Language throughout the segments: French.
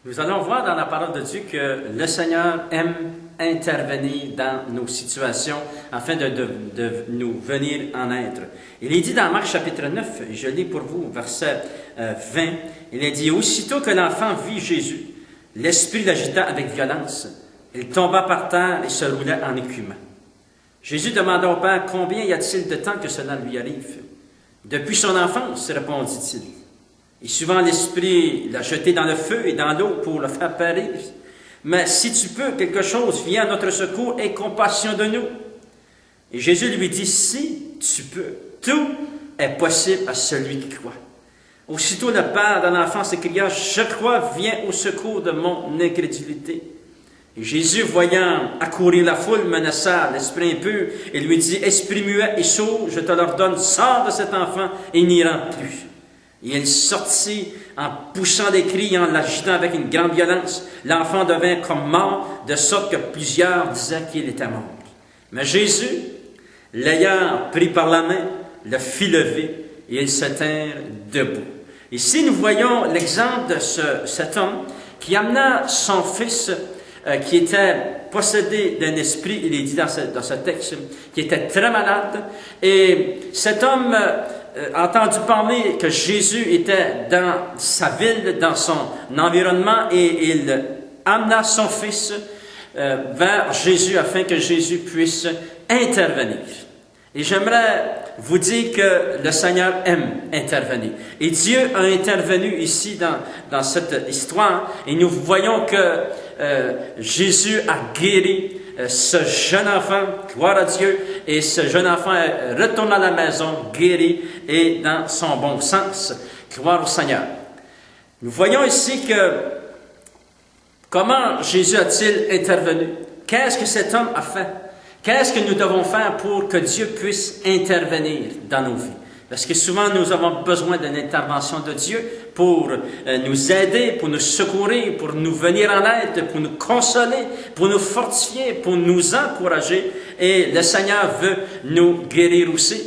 Nous allons voir dans la parole de Dieu que le Seigneur aime intervenir dans nos situations afin de nous venir en aide. Il est dit dans Marc chapitre 9, je lis pour vous, verset 20, il est dit « Aussitôt que l'enfant vit Jésus, l'esprit l'agita avec violence. Il tomba par terre et se roula en écumant. Jésus demanda au Père, « Combien y a-t-il de temps que cela lui arrive? » « Depuis son enfance, répondit-il. Et souvent l'Esprit l'a jeté dans le feu et dans l'eau pour le faire périr. Mais si tu peux, quelque chose, viens à notre secours et compassion de nous. » Et Jésus lui dit, « Si tu peux, tout est possible à celui qui croit. » Aussitôt le père de l'enfant s'écria, « Je crois, viens au secours de mon incrédulité. » Et Jésus, voyant accourir la foule, menaça l'esprit impur et lui dit, « Esprit muet et sourd, je te l'ordonne, sors de cet enfant et n'y rentre plus. » Et il sortit en poussant des cris et en l'agitant avec une grande violence. L'enfant devint comme mort, de sorte que plusieurs disaient qu'il était mort. Mais Jésus, l'ayant pris par la main, le fit lever et ils se tinrent debout. Ici, nous voyons l'exemple de cet homme qui amena son fils qui était possédé d'un esprit, il est dit dans ce texte, qui était très malade. Et cet homme a entendu parler que Jésus était dans sa ville, dans son environnement, et il amena son fils vers Jésus afin que Jésus puisse intervenir. Et j'aimerais vous dire que le Seigneur aime intervenir. Et Dieu a intervenu ici dans cette histoire. Et nous voyons que Jésus a guéri ce jeune enfant, gloire à Dieu, et ce jeune enfant retourne à la maison, guéri et dans son bon sens. Gloire au Seigneur. Nous voyons ici que comment Jésus a-t-il intervenu? Qu'est-ce que cet homme a fait? Qu'est-ce que nous devons faire pour que Dieu puisse intervenir dans nos vies? Parce que souvent, nous avons besoin d'une intervention de Dieu pour nous aider, pour nous secourir, pour nous venir en aide, pour nous consoler, pour nous fortifier, pour nous encourager. Et le Seigneur veut nous guérir aussi.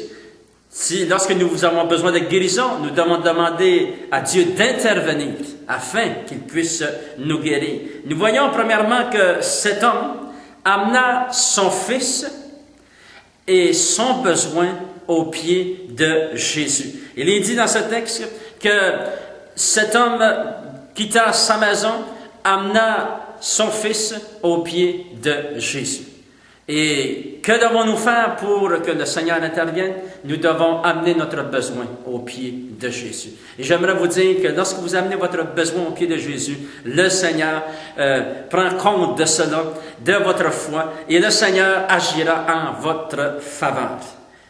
Lorsque nous avons besoin de guérison, nous devons demander à Dieu d'intervenir afin qu'il puisse nous guérir. Nous voyons premièrement que cet homme amena son fils et son besoin aux pieds de Jésus. Il est dit dans ce texte que cet homme quitta sa maison, amena son fils aux pieds de Jésus. Et que devons-nous faire pour que le Seigneur intervienne? Nous devons amener notre besoin aux pieds de Jésus. Et j'aimerais vous dire que lorsque vous amenez votre besoin aux pieds de Jésus, le Seigneur prend compte de cela, de votre foi, et le Seigneur agira en votre faveur.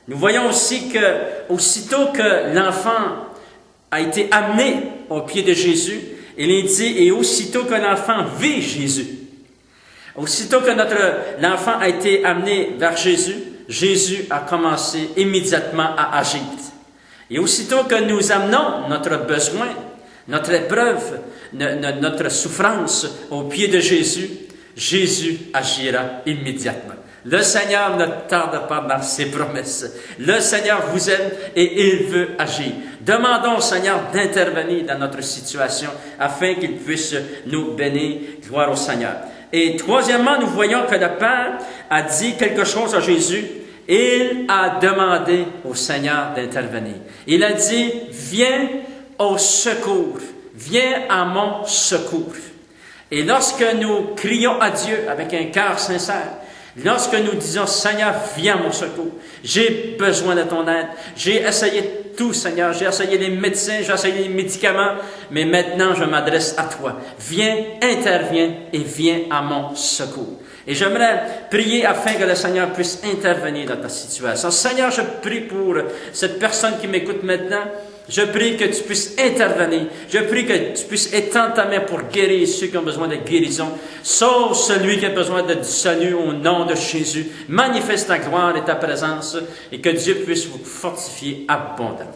Nous voyons aussi que, aussitôt que l'enfant a été amené aux pieds de Jésus, il est dit, et aussitôt que l'enfant vit Jésus, aussitôt que l'enfant a été amené vers Jésus, Jésus a commencé immédiatement à agir. Et aussitôt que nous amenons notre besoin, notre épreuve, notre souffrance aux pieds de Jésus, Jésus agira immédiatement. Le Seigneur ne tarde pas dans ses promesses. Le Seigneur vous aime et il veut agir. Demandons au Seigneur d'intervenir dans notre situation afin qu'il puisse nous bénir. Gloire au Seigneur. Et troisièmement, nous voyons que le Père a dit quelque chose à Jésus. Il a demandé au Seigneur d'intervenir. Il a dit, viens au secours. Viens à mon secours. Et lorsque nous crions à Dieu avec un cœur sincère, lorsque nous disons, Seigneur, viens à mon secours, j'ai besoin de ton aide, j'ai essayé tout, Seigneur, j'ai essayé les médecins, j'ai essayé les médicaments, mais maintenant je m'adresse à toi. Viens, interviens et viens à mon secours. Et j'aimerais prier afin que le Seigneur puisse intervenir dans ta situation. Seigneur, je prie pour cette personne qui m'écoute maintenant. Je prie que tu puisses intervenir. Je prie que tu puisses étendre ta main pour guérir ceux qui ont besoin de guérison. Sauve celui qui a besoin de salut au nom de Jésus. Manifeste ta gloire et ta présence et que Dieu puisse vous fortifier abondamment.